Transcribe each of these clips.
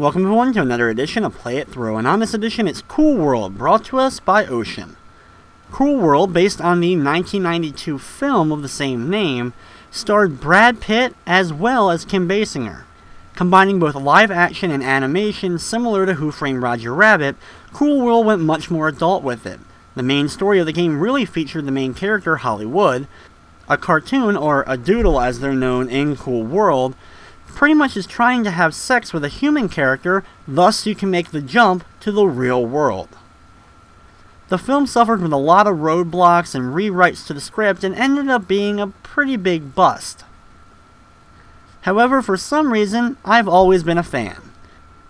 Welcome everyone to another edition of Play It Through, and on this edition it's Cool World, brought to us by Ocean. Cool World, based on the 1992 film of the same name, starred Brad Pitt as well as Kim Basinger. Combining both live action and animation similar to Who Framed Roger Rabbit, Cool World went much more adult with it. The main story of the game really featured the main character, Holli Would, a cartoon, or a doodle as they're known in Cool World, pretty much is trying to have sex with a human character, thus you can make the jump to the real world. The film suffered with a lot of roadblocks and rewrites to the script and ended up being a pretty big bust. However, for some reason, I've always been a fan.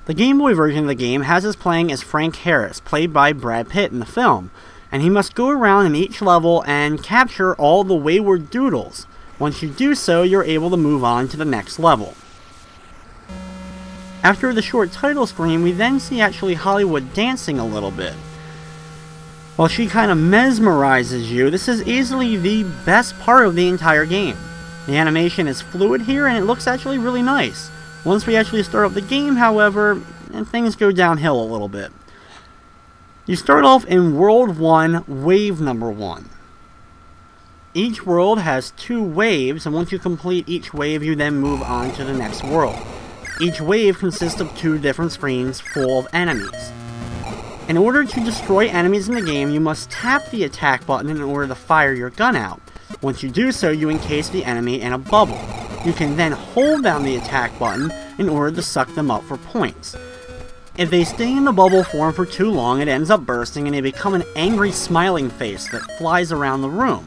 The Game Boy version of the game has us playing as Frank Harris, played by Brad Pitt in the film, and he must go around in each level and capture all the wayward doodles. Once you do so, you're able to move on to the next level. After the short title screen, we then see actually Holli Would dancing a little bit. While she kind of mesmerizes you, this is easily the best part of the entire game. The animation is fluid here and it looks actually really nice. Once we actually start up the game, however, things go downhill a little bit. You start off in World 1, Wave number 1. Each world has 2 waves, and once you complete each wave, you then move on to the next world. Each wave consists of 2 different screens full of enemies. In order to destroy enemies in the game, you must tap the attack button in order to fire your gun out. Once you do so, you encase the enemy in a bubble. You can then hold down the attack button in order to suck them up for points. If they stay in the bubble form for too long, it ends up bursting and they become an angry smiling face that flies around the room.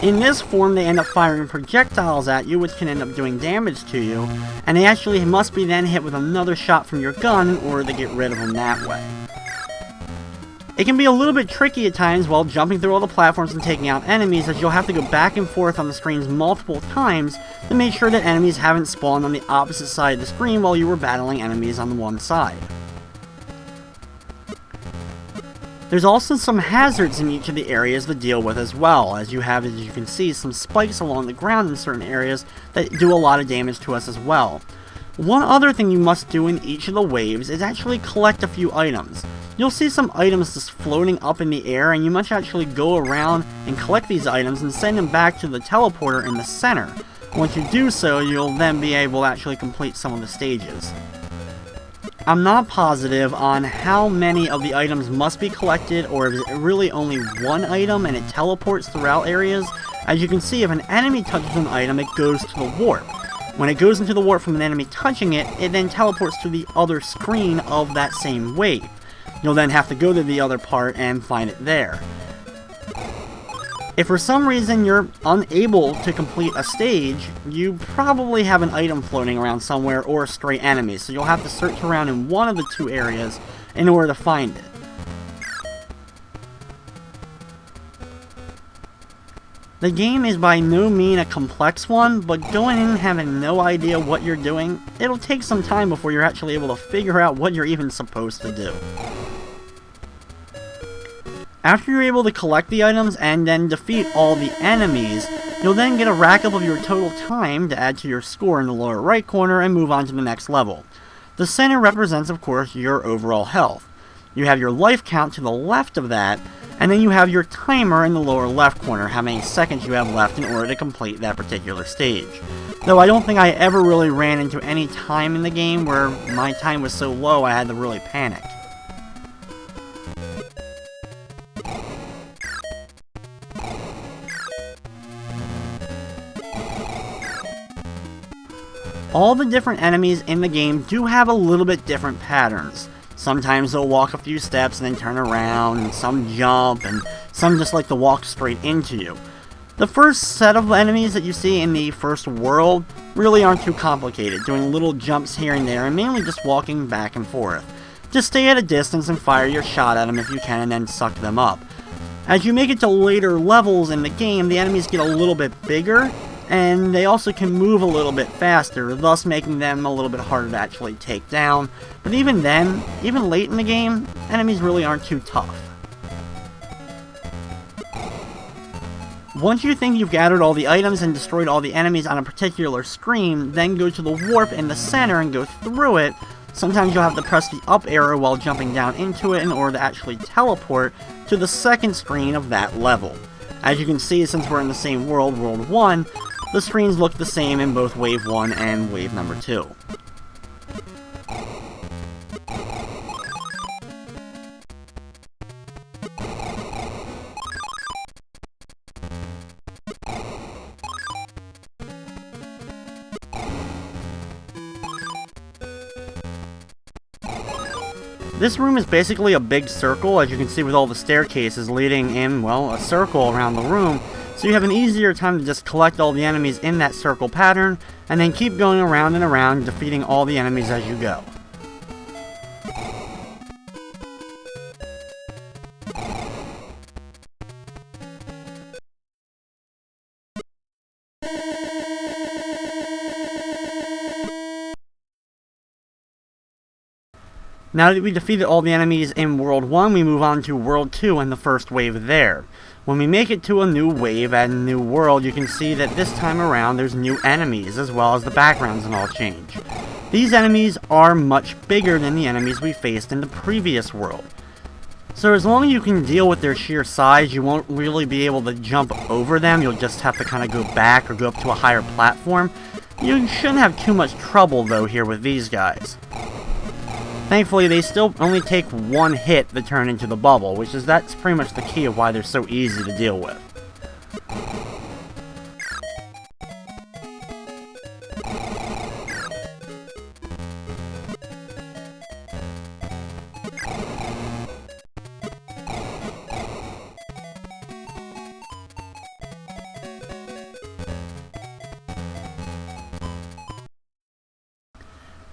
In this form, they end up firing projectiles at you, which can end up doing damage to you, and they actually must be then hit with another shot from your gun in order to get rid of them that way. It can be a little bit tricky at times while jumping through all the platforms and taking out enemies, as you'll have to go back and forth on the screens multiple times to make sure that enemies haven't spawned on the opposite side of the screen while you were battling enemies on the one side. There's also some hazards in each of the areas to deal with as well, as you can see, some spikes along the ground in certain areas that do a lot of damage to us as well. One other thing you must do in each of the waves is actually collect a few items. You'll see some items just floating up in the air, and you must actually go around and collect these items and send them back to the teleporter in the center. Once you do so, you'll then be able to actually complete some of the stages. I'm not positive on how many of the items must be collected, or if it's really only one item and it teleports throughout areas. As you can see, if an enemy touches an item, it goes to the warp. When it goes into the warp from an enemy touching it, it then teleports to the other screen of that same wave. You'll then have to go to the other part and find it there. If for some reason you're unable to complete a stage, you probably have an item floating around somewhere or a stray enemy, so you'll have to search around in one of the 2 areas in order to find it. The game is by no means a complex one, but going in having no idea what you're doing, it'll take some time before you're actually able to figure out what you're even supposed to do. After you're able to collect the items and then defeat all the enemies, you'll then get a rack up of your total time to add to your score in the lower right corner and move on to the next level. The center represents, of course, your overall health. You have your life count to the left of that, and then you have your timer in the lower left corner, how many seconds you have left in order to complete that particular stage. Though I don't think I ever really ran into any time in the game where my time was so low I had to really panic. All the different enemies in the game do have a little bit different patterns. Sometimes they'll walk a few steps and then turn around, and some jump, and some just like to walk straight into you. The first set of enemies that you see in the first world really aren't too complicated, doing little jumps here and there and mainly just walking back and forth. Just stay at a distance and fire your shot at them if you can and then suck them up. As you make it to later levels in the game, the enemies get a little bit bigger, and they also can move a little bit faster, thus making them a little bit harder to actually take down. But even then, even late in the game, enemies really aren't too tough. Once you think you've gathered all the items and destroyed all the enemies on a particular screen, then go to the warp in the center and go through it, sometimes you'll have to press the up arrow while jumping down into it in order to actually teleport to the second screen of that level. As you can see, since we're in the same world, World 1, the screens look the same in both Wave 1 and Wave number 2. This room is basically a big circle, as you can see with all the staircases leading in, well, a circle around the room, so you have an easier time to just collect all the enemies in that circle pattern, and then keep going around and around, defeating all the enemies as you go. Now that we defeated all the enemies in World 1, we move on to World 2 and the first wave there. When we make it to a new wave and a new world, you can see that this time around there's new enemies, as well as the backgrounds and all change. These enemies are much bigger than the enemies we faced in the previous world. So as long as you can deal with their sheer size, you won't really be able to jump over them. You'll just have to kind of go back or go up to a higher platform. You shouldn't have too much trouble though here with these guys. Thankfully, they still only take one hit to turn into the bubble, that's pretty much the key of why they're so easy to deal with.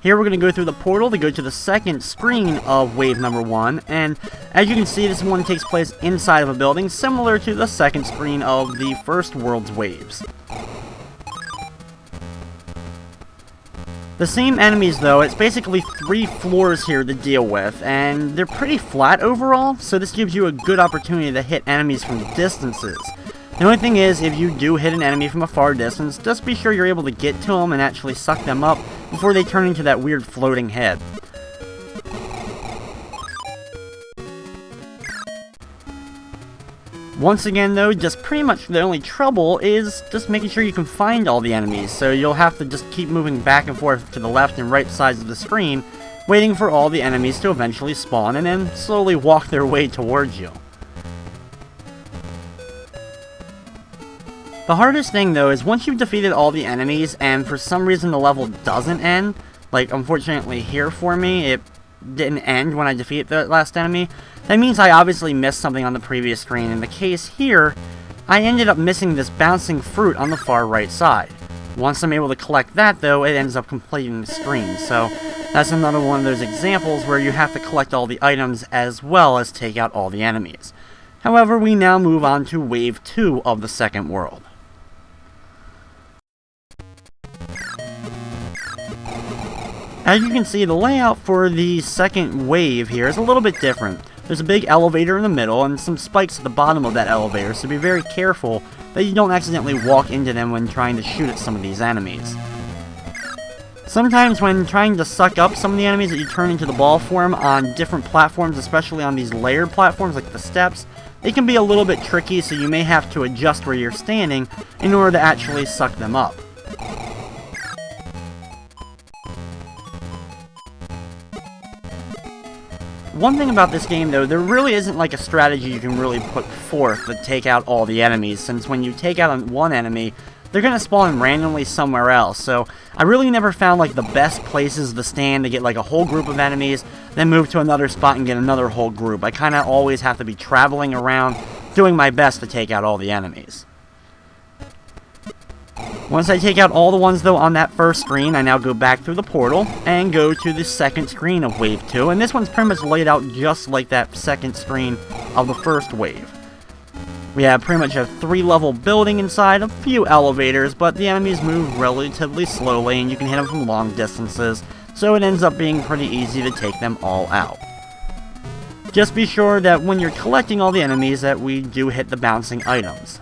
Here we're going to go through the portal to go to the second screen of wave number 1, and as you can see, this one takes place inside of a building, similar to the second screen of the first world's waves. The same enemies though, it's basically 3 floors here to deal with, and they're pretty flat overall, so this gives you a good opportunity to hit enemies from distances. The only thing is, if you do hit an enemy from a far distance, just be sure you're able to get to them and actually suck them up before they turn into that weird floating head. Once again though, just pretty much the only trouble is just making sure you can find all the enemies, so you'll have to just keep moving back and forth to the left and right sides of the screen, waiting for all the enemies to eventually spawn and then slowly walk their way towards you. The hardest thing though is once you've defeated all the enemies and for some reason the level doesn't end, like unfortunately here for me it didn't end when I defeated the last enemy, that means I obviously missed something on the previous screen. In the case here, I ended up missing this bouncing fruit on the far right side. Once I'm able to collect that though, it ends up completing the screen, so that's another one of those examples where you have to collect all the items as well as take out all the enemies. However, we now move on to Wave 2 of the second world. As you can see, the layout for the second wave here is a little bit different. There's a big elevator in the middle and some spikes at the bottom of that elevator, so be very careful that you don't accidentally walk into them when trying to shoot at some of these enemies. Sometimes when trying to suck up some of the enemies that you turn into the ball form on different platforms, especially on these layered platforms like the steps, they can be a little bit tricky, so you may have to adjust where you're standing in order to actually suck them up. One thing about this game though, there really isn't like a strategy you can really put forth to take out all the enemies, since when you take out one enemy, they're going to spawn randomly somewhere else, so I really never found like the best places to stand to get like a whole group of enemies, then move to another spot and get another whole group. I kind of always have to be traveling around, doing my best to take out all the enemies. Once I take out all the ones though on that first screen, I now go back through the portal and go to the second screen of Wave 2, and this one's pretty much laid out just like that second screen of the first wave. We have pretty much a 3-level building inside, a few elevators, but the enemies move relatively slowly and you can hit them from long distances, so it ends up being pretty easy to take them all out. Just be sure that when you're collecting all the enemies that we do hit the bouncing items.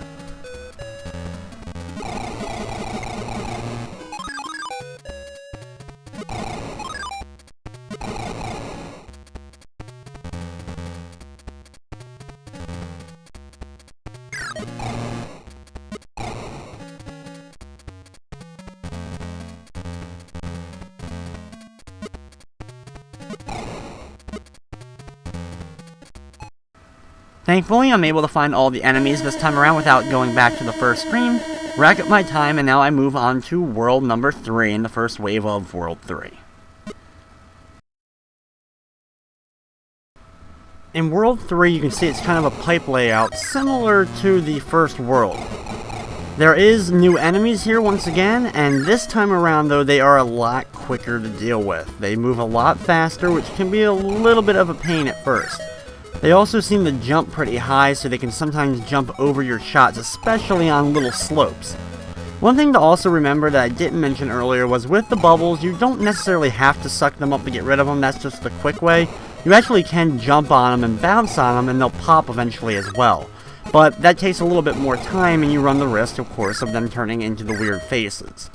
Thankfully, I'm able to find all the enemies this time around without going back to the first screen, rack up my time, and now I move on to world number 3 in the first wave of World 3. In World 3, you can see it's kind of a pipe layout, similar to the first world. There is new enemies here once again, and this time around though, they are a lot quicker to deal with. They move a lot faster, which can be a little bit of a pain at first. They also seem to jump pretty high, so they can sometimes jump over your shots, especially on little slopes. One thing to also remember that I didn't mention earlier was with the bubbles, you don't necessarily have to suck them up to get rid of them, that's just the quick way. You actually can jump on them and bounce on them, and they'll pop eventually as well. But that takes a little bit more time, and you run the risk, of course, of them turning into the weird faces.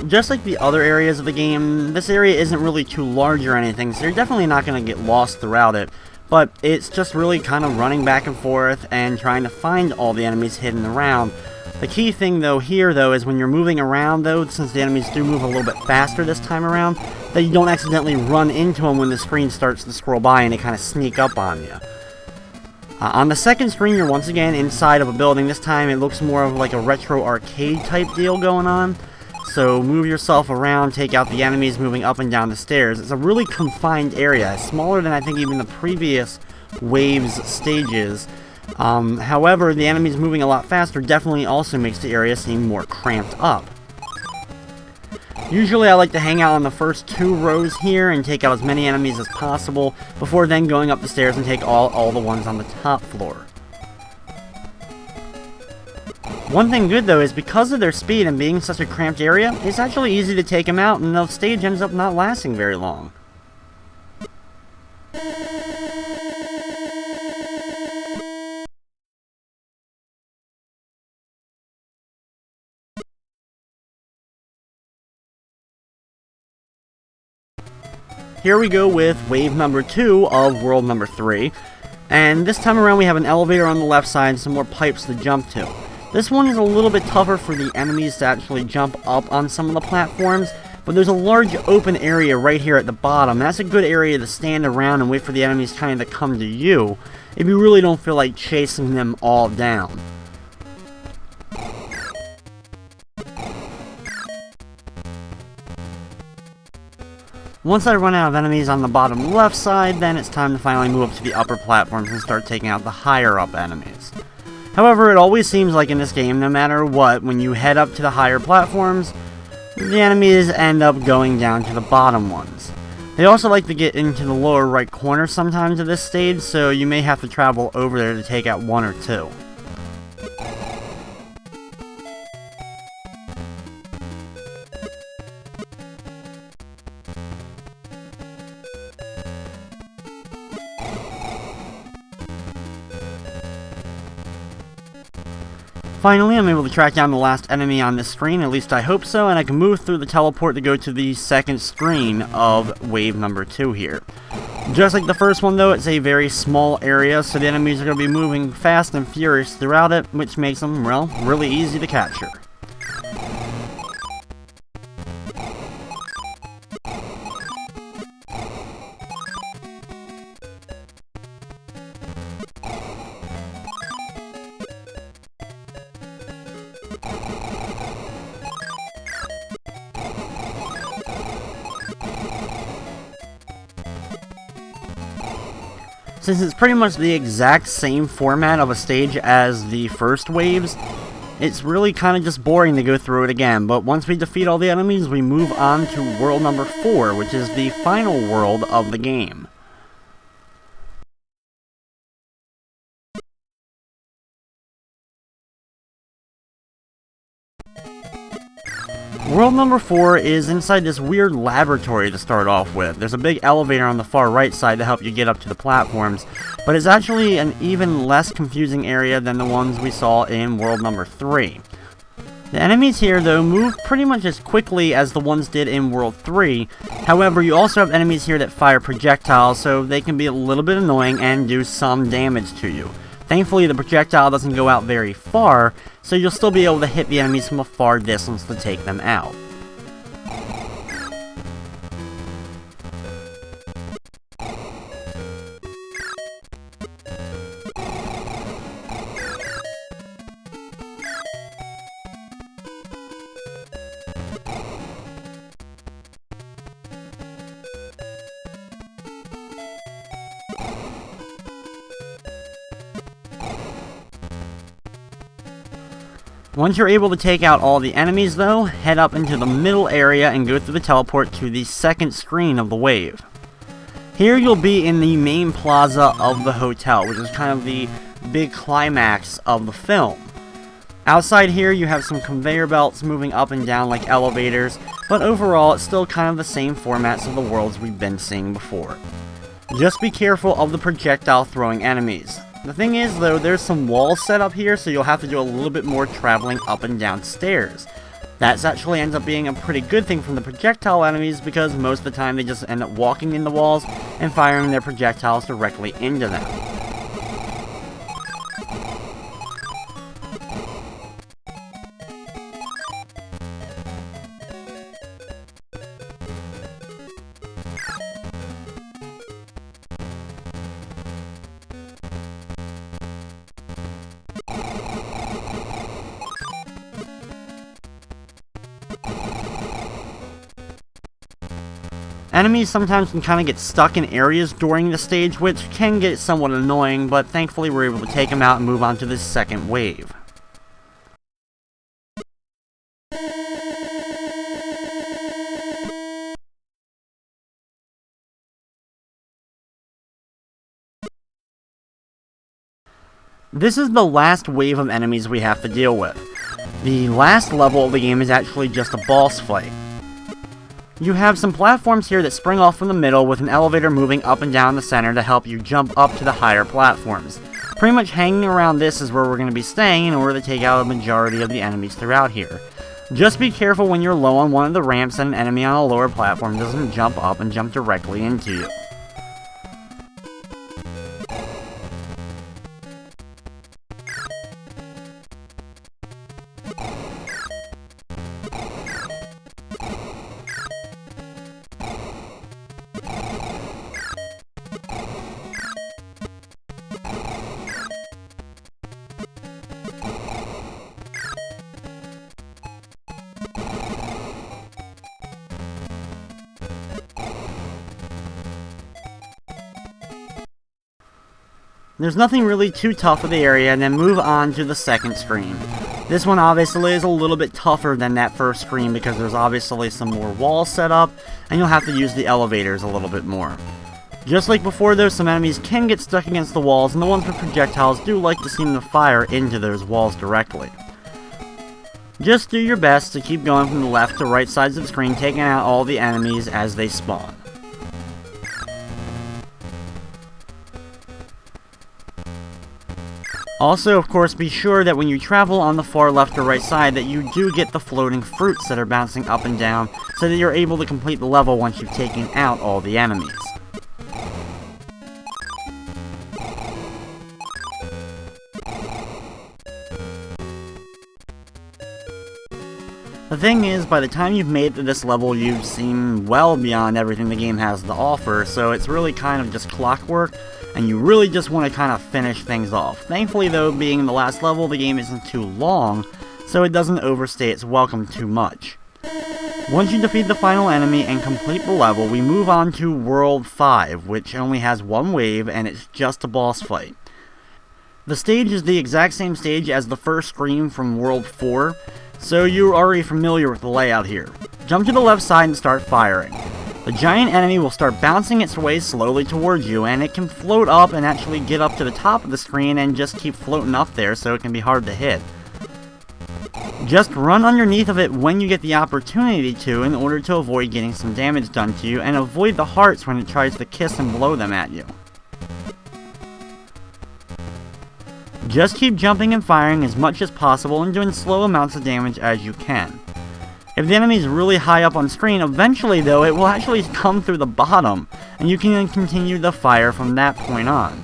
Just like the other areas of the game, this area isn't really too large or anything, so you're definitely not going to get lost throughout it, but it's just really kind of running back and forth and trying to find all the enemies hidden around. The key thing though here is when you're moving around though, since the enemies do move a little bit faster this time around, that you don't accidentally run into them when the screen starts to scroll by and they kind of sneak up on you. On the second screen, you're once again inside of a building. This time it looks more of like a retro arcade type deal going on. So move yourself around, take out the enemies moving up and down the stairs. It's a really confined area, smaller than I think even the previous waves stages. However, the enemies moving a lot faster definitely also makes the area seem more cramped up. Usually I like to hang out on the first 2 rows here and take out as many enemies as possible before then going up the stairs and take all the ones on the top floor. One thing good though is because of their speed and being such a cramped area, it's actually easy to take them out and the stage ends up not lasting very long. Here we go with wave number 2 of world number 3, and this time around we have an elevator on the left side and some more pipes to jump to. This one is a little bit tougher for the enemies to actually jump up on some of the platforms, but there's a large open area right here at the bottom. That's a good area to stand around and wait for the enemies trying to come to you if you really don't feel like chasing them all down. Once I run out of enemies on the bottom left side, then it's time to finally move up to the upper platforms and start taking out the higher up enemies. However, it always seems like in this game, no matter what, when you head up to the higher platforms, the enemies end up going down to the bottom ones. They also like to get into the lower right corner sometimes of this stage, so you may have to travel over there to take out 1 or 2. Finally, I'm able to track down the last enemy on this screen, at least I hope so, and I can move through the teleport to go to the second screen of wave number 2 here. Just like the first one though, it's a very small area, so the enemies are going to be moving fast and furious throughout it, which makes them, well, really easy to capture. Since it's pretty much the exact same format of a stage as the first waves, it's really kind of just boring to go through it again, but once we defeat all the enemies, we move on to world number 4, which is the final world of the game. World number 4 is inside this weird laboratory to start off with. There's a big elevator on the far right side to help you get up to the platforms, but it's actually an even less confusing area than the ones we saw in world number 3. The enemies here, though, move pretty much as quickly as the ones did in World 3. However, you also have enemies here that fire projectiles, so they can be a little bit annoying and do some damage to you. Thankfully, the projectile doesn't go out very far, so you'll still be able to hit the enemies from a far distance to take them out. Once you're able to take out all the enemies though, head up into the middle area and go through the teleport to the second screen of the wave. Here you'll be in the main plaza of the hotel, which is kind of the big climax of the film. Outside here you have some conveyor belts moving up and down like elevators, but overall it's still kind of the same formats of the worlds we've been seeing before. Just be careful of the projectile throwing enemies. The thing is though, there's some walls set up here, so you'll have to do a little bit more traveling up and down stairs. That actually ends up being a pretty good thing from the projectile enemies, because most of the time they just end up walking in the walls and firing their projectiles directly into them. Enemies sometimes can kind of get stuck in areas during the stage, which can get somewhat annoying, but thankfully we're able to take them out and move on to the second wave. This is the last wave of enemies we have to deal with. The last level of the game is actually just a boss fight. You have some platforms here that spring off from the middle with an elevator moving up and down the center to help you jump up to the higher platforms. Pretty much hanging around this is where we're going to be staying in order to take out a majority of the enemies throughout here. Just be careful when you're low on one of the ramps that an enemy on a lower platform doesn't jump up and jump directly into you. There's nothing really too tough with the area, and then move on to the second screen. This one obviously is a little bit tougher than that first screen because there's obviously some more walls set up, and you'll have to use the elevators a little bit more. Just like before though, some enemies can get stuck against the walls, and the ones with projectiles do like to seem to fire into those walls directly. Just do your best to keep going from the left to right sides of the screen, taking out all the enemies as they spawn. Also, of course, be sure that when you travel on the far left or right side that you do get the floating fruits that are bouncing up and down so that you're able to complete the level once you've taken out all the enemies. The thing is, by the time you've made it to this level, you've seen well beyond everything the game has to offer, so it's really kind of just clockwork, and you really just want to kind of finish things off. Thankfully though, being in the last level, the game isn't too long, so it doesn't overstay its welcome too much. Once you defeat the final enemy and complete the level, we move on to World 5, which only has one wave, and it's just a boss fight. The stage is the exact same stage as the first screen from World 4, so you're already familiar with the layout here. Jump to the left side and start firing. The giant enemy will start bouncing its way slowly towards you, and it can float up and actually get up to the top of the screen and just keep floating up there, so it can be hard to hit. Just run underneath of it when you get the opportunity to in order to avoid getting some damage done to you, and avoid the hearts when it tries to kiss and blow them at you. Just keep jumping and firing as much as possible and doing slow amounts of damage as you can. If the enemy is really high up on screen, eventually though it will actually come through the bottom, and you can then continue the fire from that point on.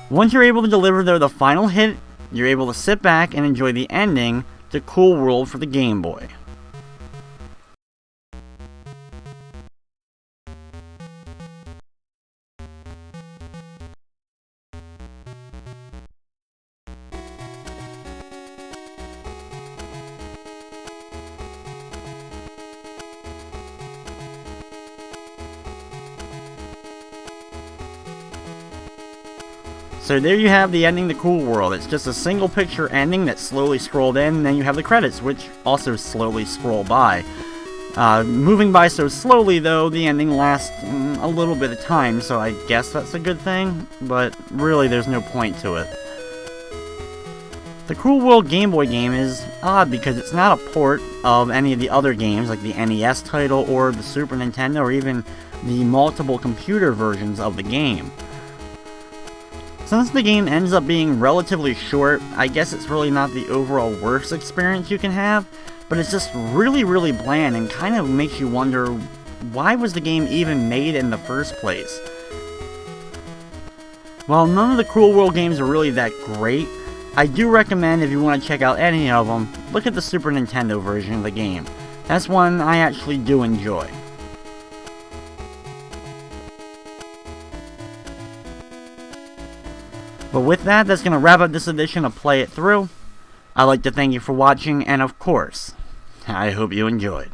Once you're able to deliver the final hit, you're able to sit back and enjoy the ending to Cool World for the Game Boy. So there you have the ending to Cool World. It's just a single picture ending that slowly scrolled in, and then you have the credits, which also slowly scroll by. Moving by so slowly though, the ending lasts a little bit of time, so I guess that's a good thing, but really there's no point to it. The Cool World Game Boy game is odd because it's not a port of any of the other games like the NES title or the Super Nintendo or even the multiple computer versions of the game. Since the game ends up being relatively short, I guess it's really not the overall worst experience you can have, but it's just really bland and kind of makes you wonder, why was the game even made in the first place? While none of the Cool World games are really that great, I do recommend if you want to check out any of them, look at the Super Nintendo version of the game. That's one I actually do enjoy. But with that, that's going to wrap up this edition of Play It Through. I'd like to thank you for watching, and of course, I hope you enjoyed.